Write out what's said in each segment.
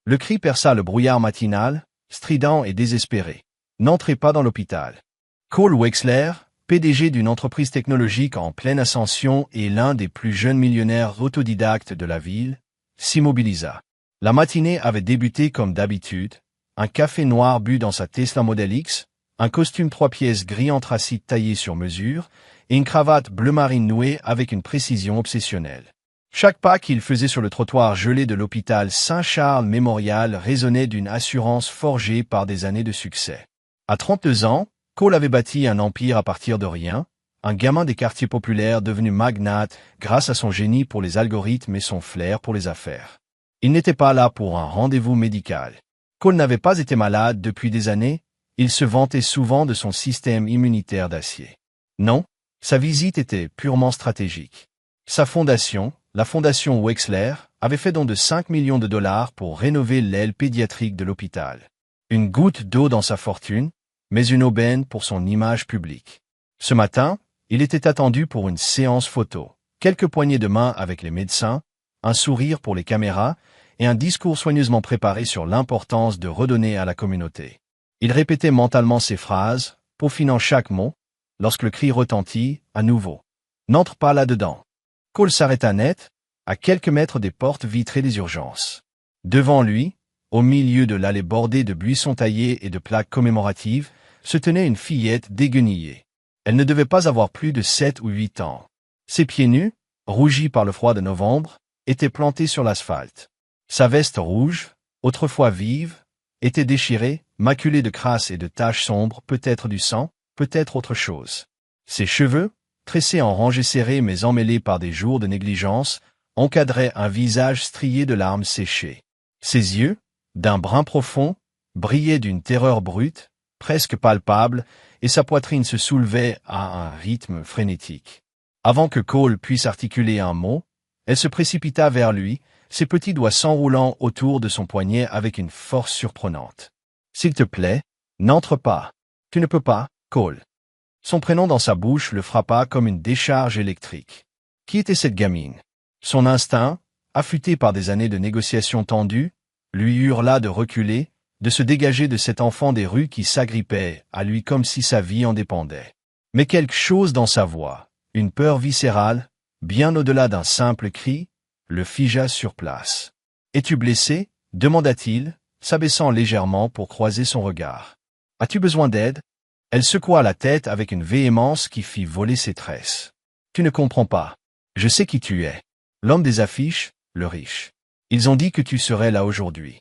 Le cri perça le brouillard matinal, strident et désespéré. N'entrez pas dans l'hôpital. Cole Wexler, PDG d'une entreprise technologique en pleine ascension et l'un des plus jeunes millionnaires autodidactes de la ville, s'immobilisa. La matinée avait débuté comme d'habitude, un café noir bu dans sa Tesla Model X, un costume 3 pièces gris anthracite taillé sur mesure, et une cravate bleu marine nouée avec une précision obsessionnelle. Chaque pas qu'il faisait sur le trottoir gelé de l'hôpital Saint-Charles Mémorial résonnait d'une assurance forgée par des années de succès. À 32 ans, Cole avait bâti un empire à partir de rien, un gamin des quartiers populaires devenu magnate grâce à son génie pour les algorithmes et son flair pour les affaires. Il n'était pas là pour un rendez-vous médical. Cole n'avait pas été malade depuis des années, il se vantait souvent de son système immunitaire d'acier. Non, sa visite était purement stratégique. Sa fondation, la fondation Wexler, avait fait don de 5 millions de dollars pour rénover l'aile pédiatrique de l'hôpital. Une goutte d'eau dans sa fortune, mais une aubaine pour son image publique. Ce matin, il était attendu pour une séance photo. Quelques poignées de main avec les médecins, un sourire pour les caméras et un discours soigneusement préparé sur l'importance de redonner à la communauté. Il répétait mentalement ces phrases, peaufinant chaque mot, lorsque le cri retentit, à nouveau. « N'entre pas là-dedans !» Cole s'arrêta net, à quelques mètres des portes vitrées des urgences. Devant lui, au milieu de l'allée bordée de buissons taillés et de plaques commémoratives, se tenait une fillette déguenillée. Elle ne devait pas avoir plus de 7 ou 8 ans. Ses pieds nus, rougis par le froid de novembre, étaient plantés sur l'asphalte. Sa veste rouge, autrefois vive, était déchirée, maculée de crasses et de taches sombres, peut-être du sang, peut-être autre chose. Ses cheveux, tressés en rangées serrées mais emmêlés par des jours de négligence, encadraient un visage strié de larmes séchées. Ses yeux, d'un brun profond, brillaient d'une terreur brute, presque palpable, et sa poitrine se soulevait à un rythme frénétique. Avant que Cole puisse articuler un mot, elle se précipita vers lui, ses petits doigts s'enroulant autour de son poignet avec une force surprenante. « S'il te plaît, n'entre pas. Tu ne peux pas, Cole. » Son prénom dans sa bouche le frappa comme une décharge électrique. Qui était cette gamine? Son instinct, affûté par des années de négociations tendues, lui hurla de reculer, de se dégager de cet enfant des rues qui s'agrippait à lui comme si sa vie en dépendait. Mais quelque chose dans sa voix, une peur viscérale, bien au-delà d'un simple cri, le figea sur place. « Es-tu blessé ?» demanda-t-il, s'abaissant légèrement pour croiser son regard. « As-tu besoin d'aide ?» Elle secoua la tête avec une véhémence qui fit voler ses tresses. « Tu ne comprends pas. Je sais qui tu es. L'homme des affiches, le riche. Ils ont dit que tu serais là aujourd'hui. »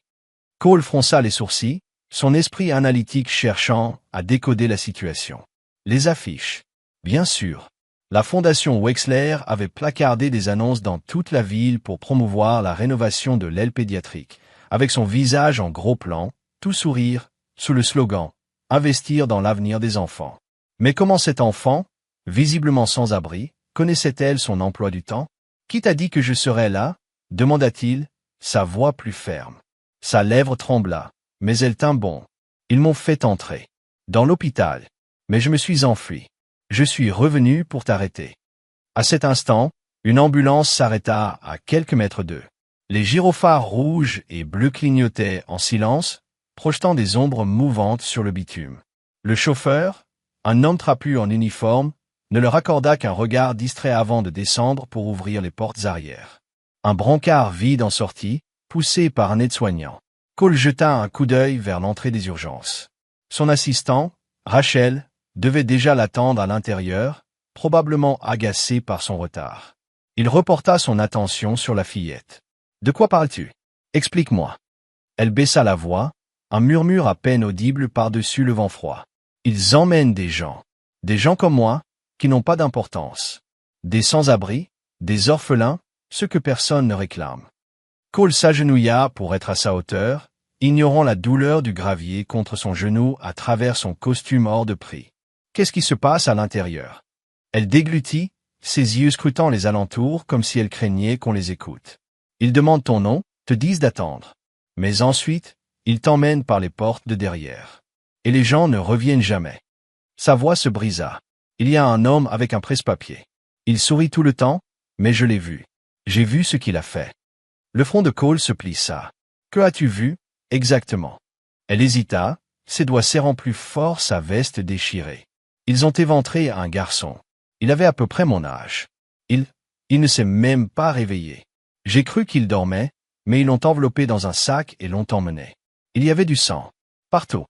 Cole fronça les sourcils, son esprit analytique cherchant à décoder la situation. Les affiches. Bien sûr. La fondation Wexler avait placardé des annonces dans toute la ville pour promouvoir la rénovation de l'aile pédiatrique, avec son visage en gros plan, tout sourire, sous le slogan « Investir dans l'avenir des enfants ». Mais comment cet enfant, visiblement sans abri, connaissait-elle son emploi du temps? « Qui t'a dit que je serais là ?» demanda-t-il, sa voix plus ferme. Sa lèvre trembla, mais elle tint bon. « Ils m'ont fait entrer. Dans l'hôpital. Mais je me suis enfui. Je suis revenu pour t'arrêter. » À cet instant, une ambulance s'arrêta à quelques mètres d'eux. Les gyrophares rouges et bleus clignotaient en silence, projetant des ombres mouvantes sur le bitume. Le chauffeur, un homme trapu en uniforme, ne leur accorda qu'un regard distrait avant de descendre pour ouvrir les portes arrière. Un brancard vide en sortit, poussé par un aide-soignant. Cole jeta un coup d'œil vers l'entrée des urgences. Son assistant, Rachel, devait déjà l'attendre à l'intérieur, probablement agacé par son retard. Il reporta son attention sur la fillette. « De quoi parles-tu? Explique-moi. » Elle baissa la voix, un murmure à peine audible par-dessus le vent froid. « Ils emmènent des gens comme moi, qui n'ont pas d'importance. Des sans-abri, des orphelins, ceux que personne ne réclame. » Cole s'agenouilla pour être à sa hauteur, ignorant la douleur du gravier contre son genou à travers son costume hors de prix. Qu'est-ce qui se passe à l'intérieur? Elle déglutit, ses yeux scrutant les alentours comme si elle craignait qu'on les écoute. Ils demandent ton nom, te disent d'attendre. Mais ensuite, ils t'emmènent par les portes de derrière. Et les gens ne reviennent jamais. Sa voix se brisa. Il y a un homme avec un presse-papier. Il sourit tout le temps, mais je l'ai vu. J'ai vu ce qu'il a fait. Le front de Cole se plissa. Que as-tu vu, exactement? Elle hésita, ses doigts serrant plus fort sa veste déchirée. Ils ont éventré un garçon. Il avait à peu près mon âge. Il ne s'est même pas réveillé. J'ai cru qu'il dormait, mais ils l'ont enveloppé dans un sac et l'ont emmené. Il y avait du sang. Partout.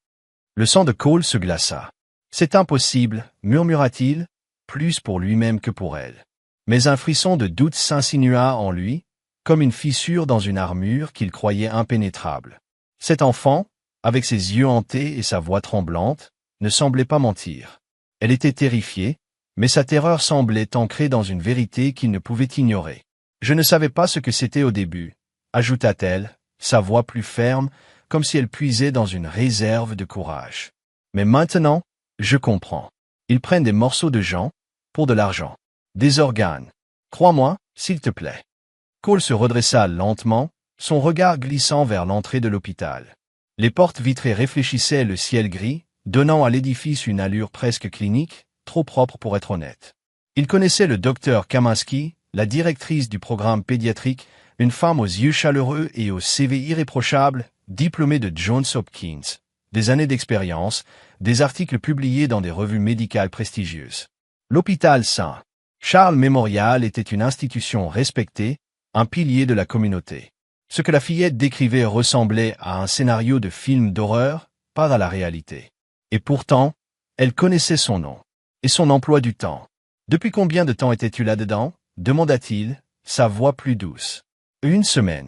Le sang de Cole se glaça. C'est impossible, murmura-t-il, plus pour lui-même que pour elle. Mais un frisson de doute s'insinua en lui, comme une fissure dans une armure qu'il croyait impénétrable. Cet enfant, avec ses yeux hantés et sa voix tremblante, ne semblait pas mentir. Elle était terrifiée, mais sa terreur semblait ancrée dans une vérité qu'il ne pouvait ignorer. Je ne savais pas ce que c'était au début, ajouta-t-elle, sa voix plus ferme, comme si elle puisait dans une réserve de courage. Mais maintenant, je comprends. Ils prennent des morceaux de gens, pour de l'argent. Des organes. Crois-moi, s'il te plaît. Cole se redressa lentement, son regard glissant vers l'entrée de l'hôpital. Les portes vitrées réfléchissaient le ciel gris, donnant à l'édifice une allure presque clinique, trop propre pour être honnête. Il connaissait le docteur Kaminsky, la directrice du programme pédiatrique, une femme aux yeux chaleureux et au CV irréprochable, diplômée de Johns Hopkins, des années d'expérience, des articles publiés dans des revues médicales prestigieuses. L'hôpital Saint-Charles Mémorial était une institution respectée, un pilier de la communauté. Ce que la fillette décrivait ressemblait à un scénario de film d'horreur, pas à la réalité. Et pourtant, elle connaissait son nom. Et son emploi du temps. Depuis combien de temps étais-tu là-dedans? Demanda-t-il, sa voix plus douce. 1 semaine.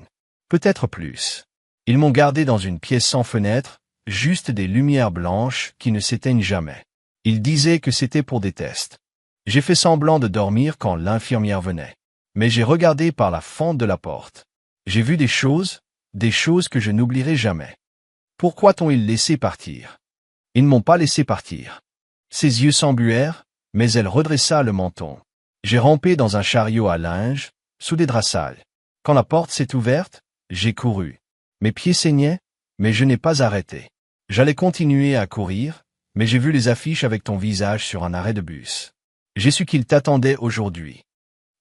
Peut-être plus. Ils m'ont gardé dans une pièce sans fenêtre, juste des lumières blanches qui ne s'éteignent jamais. Ils disaient que c'était pour des tests. J'ai fait semblant de dormir quand l'infirmière venait. Mais j'ai regardé par la fente de la porte. J'ai vu des choses que je n'oublierai jamais. Pourquoi t'ont-ils laissé partir? Ils ne m'ont pas laissé partir. Ses yeux s'embuèrent, mais elle redressa le menton. J'ai rampé dans un chariot à linge, sous des draps sales. Quand la porte s'est ouverte, j'ai couru. Mes pieds saignaient, mais je n'ai pas arrêté. J'allais continuer à courir, mais j'ai vu les affiches avec ton visage sur un arrêt de bus. J'ai su qu'il t'attendait aujourd'hui.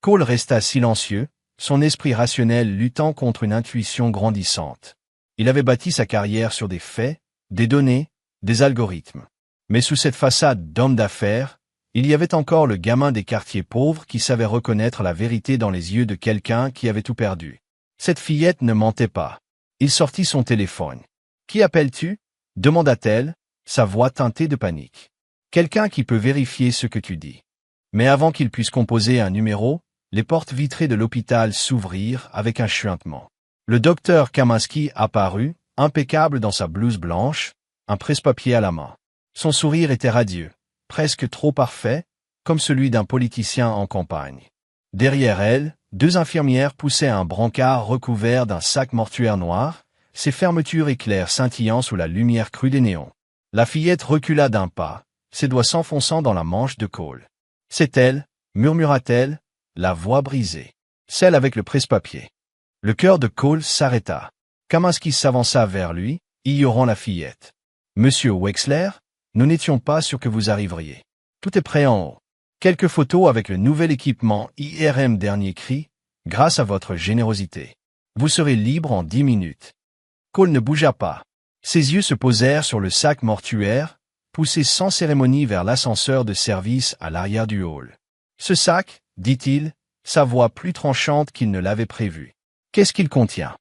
Cole resta silencieux, son esprit rationnel luttant contre une intuition grandissante. Il avait bâti sa carrière sur des faits, des données, des algorithmes. Mais sous cette façade d'homme d'affaires, il y avait encore le gamin des quartiers pauvres qui savait reconnaître la vérité dans les yeux de quelqu'un qui avait tout perdu. Cette fillette ne mentait pas. Il sortit son téléphone. « Qui appelles-tu » demanda-t-elle, sa voix teintée de panique. « Quelqu'un qui peut vérifier ce que tu dis. » Mais avant qu'il puisse composer un numéro, les portes vitrées de l'hôpital s'ouvrirent avec un chuintement. Le docteur Kaminsky apparut, impeccable dans sa blouse blanche, un presse-papier à la main. Son sourire était radieux, presque trop parfait, comme celui d'un politicien en campagne. Derrière elle, 2 infirmières poussaient un brancard recouvert d'un sac mortuaire noir, ses fermetures éclairs scintillant sous la lumière crue des néons. La fillette recula d'un pas, ses doigts s'enfonçant dans la manche de Cole. « C'est elle, murmura-t-elle, la voix brisée. Celle avec le presse-papier. » Le cœur de Cole s'arrêta. Kaminsky s'avança vers lui, ignorant la fillette. « Monsieur Wexler, nous n'étions pas sûrs que vous arriveriez. Tout est prêt en haut. Quelques photos avec le nouvel équipement IRM dernier cri, grâce à votre générosité. Vous serez libre en 10 minutes. » Cole ne bougea pas. Ses yeux se posèrent sur le sac mortuaire, poussé sans cérémonie vers l'ascenseur de service à l'arrière du hall. « Ce sac, dit-il, sa voix plus tranchante qu'il ne l'avait prévu. Qu'est-ce qu'il contient? »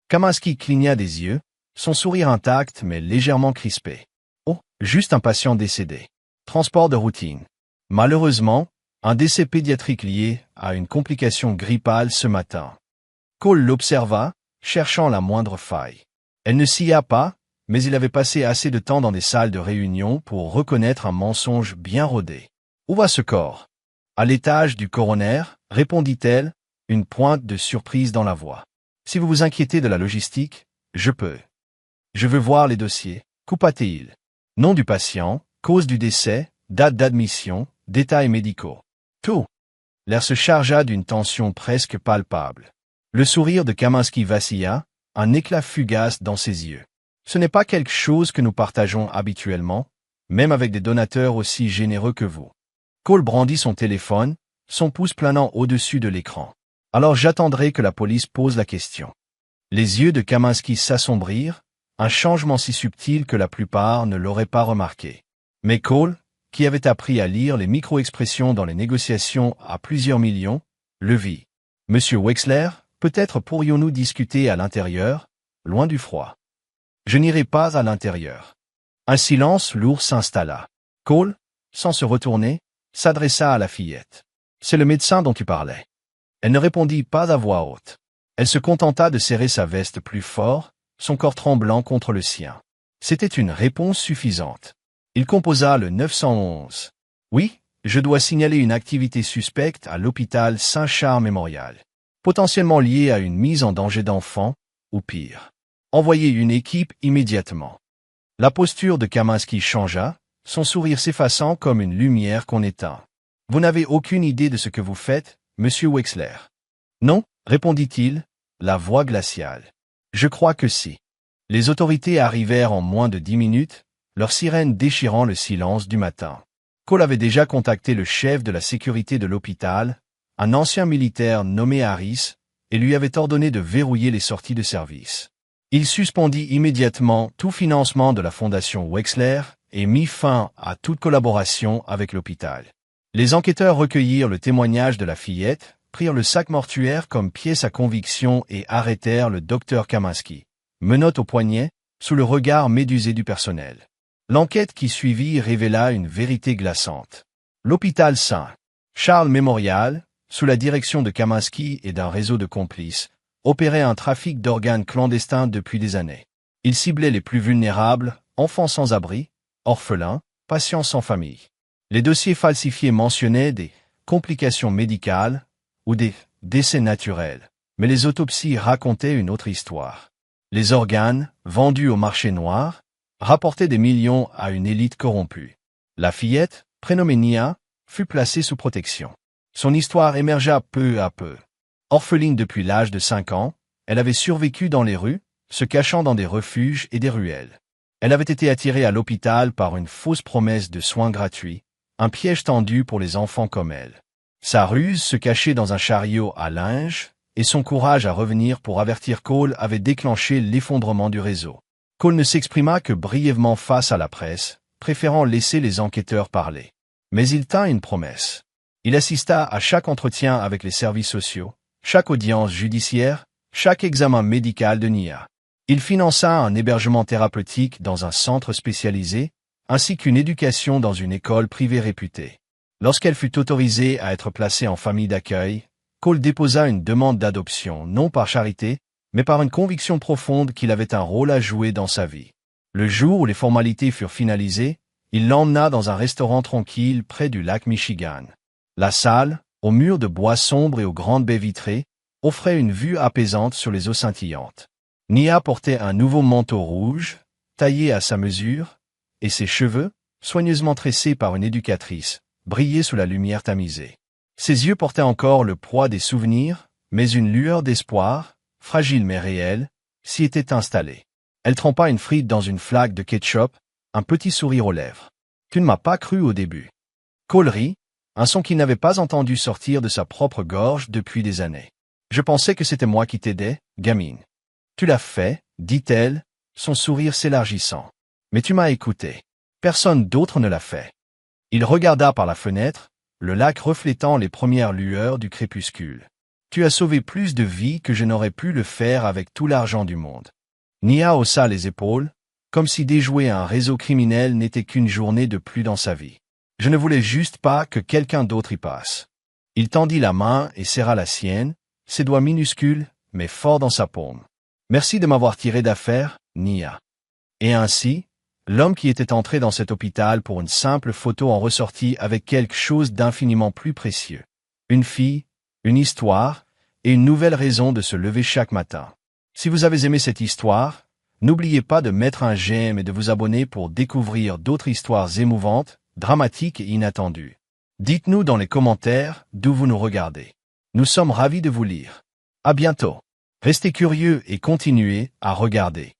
Kaminsky cligna des yeux, son sourire intact mais légèrement crispé. « Oh, juste un patient décédé. Transport de routine. Malheureusement, un décès pédiatrique lié à une complication grippale ce matin. » Cole l'observa, cherchant la moindre faille. Elle ne sia pas, mais il avait passé assez de temps dans des salles de réunion pour reconnaître un mensonge bien rodé. « Où va ce corps? » « À l'étage du coroner, répondit-elle, une pointe de surprise dans la voix. « Si vous vous inquiétez de la logistique, je peux. Je veux voir les dossiers. » coupa-t-il. Nom du patient, cause du décès, date d'admission, détails médicaux. Tout. L'air se chargea d'une tension presque palpable. Le sourire de Kaminsky vacilla, un éclat fugace dans ses yeux. Ce n'est pas quelque chose que nous partageons habituellement, même avec des donateurs aussi généreux que vous. Cole brandit son téléphone, son pouce planant au-dessus de l'écran. Alors j'attendrai que la police pose la question. Les yeux de Kaminsky s'assombrirent, un changement si subtil que la plupart ne l'auraient pas remarqué. Mais Cole, qui avait appris à lire les micro-expressions dans les négociations à plusieurs millions, le vit. « Monsieur Wexler, peut-être pourrions-nous discuter à l'intérieur, loin du froid. » « Je n'irai pas à l'intérieur. » Un silence lourd s'installa. Cole, sans se retourner, s'adressa à la fillette. « C'est le médecin dont tu parlais. » Elle ne répondit pas à voix haute. Elle se contenta de serrer sa veste plus fort, son corps tremblant contre le sien. C'était une réponse suffisante. Il composa le 911. « Oui, je dois signaler une activité suspecte à l'hôpital Saint-Charles Mémorial. Potentiellement liée à une mise en danger d'enfants, ou pire. Envoyez une équipe immédiatement. » La posture de Kaminsky changea, son sourire s'effaçant comme une lumière qu'on éteint. « Vous n'avez aucune idée de ce que vous faites, monsieur Wexler. »« Non, répondit-il, la voix glaciale. Je crois que si. » Les autorités arrivèrent en moins de 10 minutes, leur sirène déchirant le silence du matin. Cole avait déjà contacté le chef de la sécurité de l'hôpital, un ancien militaire nommé Harris, et lui avait ordonné de verrouiller les sorties de service. Il suspendit immédiatement tout financement de la fondation Wexler et mit fin à toute collaboration avec l'hôpital. Les enquêteurs recueillirent le témoignage de la fillette, prirent le sac mortuaire comme pièce à conviction et arrêtèrent le docteur Kaminsky, menottes au poignet, sous le regard médusé du personnel. L'enquête qui suivit révéla une vérité glaçante. L'hôpital Saint-Charles Mémorial, sous la direction de Kaminsky et d'un réseau de complices, opérait un trafic d'organes clandestins depuis des années. Il ciblait les plus vulnérables, enfants sans abri, orphelins, patients sans famille. Les dossiers falsifiés mentionnaient des complications médicales ou des décès naturels, mais les autopsies racontaient une autre histoire. Les organes, vendus au marché noir, rapportaient des millions à une élite corrompue. La fillette, prénommée Nia, fut placée sous protection. Son histoire émergea peu à peu. Orpheline depuis l'âge de 5 ans, elle avait survécu dans les rues, se cachant dans des refuges et des ruelles. Elle avait été attirée à l'hôpital par une fausse promesse de soins gratuits, un piège tendu pour les enfants comme elle. Sa ruse se cachait dans un chariot à linge, et son courage à revenir pour avertir Cole avait déclenché l'effondrement du réseau. Cole ne s'exprima que brièvement face à la presse, préférant laisser les enquêteurs parler. Mais il tint une promesse. Il assista à chaque entretien avec les services sociaux, chaque audience judiciaire, chaque examen médical de Nia. Il finança un hébergement thérapeutique dans un centre spécialisé, ainsi qu'une éducation dans une école privée réputée. Lorsqu'elle fut autorisée à être placée en famille d'accueil, Cole déposa une demande d'adoption, non par charité, mais par une conviction profonde qu'il avait un rôle à jouer dans sa vie. Le jour où les formalités furent finalisées, il l'emmena dans un restaurant tranquille près du lac Michigan. La salle, aux murs de bois sombres et aux grandes baies vitrées, offrait une vue apaisante sur les eaux scintillantes. Nia portait un nouveau manteau rouge, taillé à sa mesure, et ses cheveux, soigneusement tressés par une éducatrice, brillaient sous la lumière tamisée. Ses yeux portaient encore le poids des souvenirs, mais une lueur d'espoir, fragile mais réelle, s'y était installée. Elle trempa une frite dans une flaque de ketchup, un petit sourire aux lèvres. « Tu ne m'as pas cru au début. » Cole rit, un son qu'il n'avait pas entendu sortir de sa propre gorge depuis des années. « Je pensais que c'était moi qui t'aidais, gamine. »« Tu l'as fait, » dit-elle, son sourire s'élargissant. « Mais tu m'as écouté. Personne d'autre ne l'a fait. » Il regarda par la fenêtre, le lac reflétant les premières lueurs du crépuscule. « Tu as sauvé plus de vies que je n'aurais pu le faire avec tout l'argent du monde. » Nia haussa les épaules, comme si déjouer un réseau criminel n'était qu'une journée de plus dans sa vie. « Je ne voulais juste pas que quelqu'un d'autre y passe. » Il tendit la main et serra la sienne, ses doigts minuscules, mais forts dans sa paume. « Merci de m'avoir tiré d'affaire, Nia. » Et ainsi, l'homme qui était entré dans cet hôpital pour une simple photo en ressortit avec quelque chose d'infiniment plus précieux. Une fille, une histoire, et une nouvelle raison de se lever chaque matin. Si vous avez aimé cette histoire, n'oubliez pas de mettre un j'aime et de vous abonner pour découvrir d'autres histoires émouvantes, dramatiques et inattendues. Dites-nous dans les commentaires d'où vous nous regardez. Nous sommes ravis de vous lire. À bientôt. Restez curieux et continuez à regarder.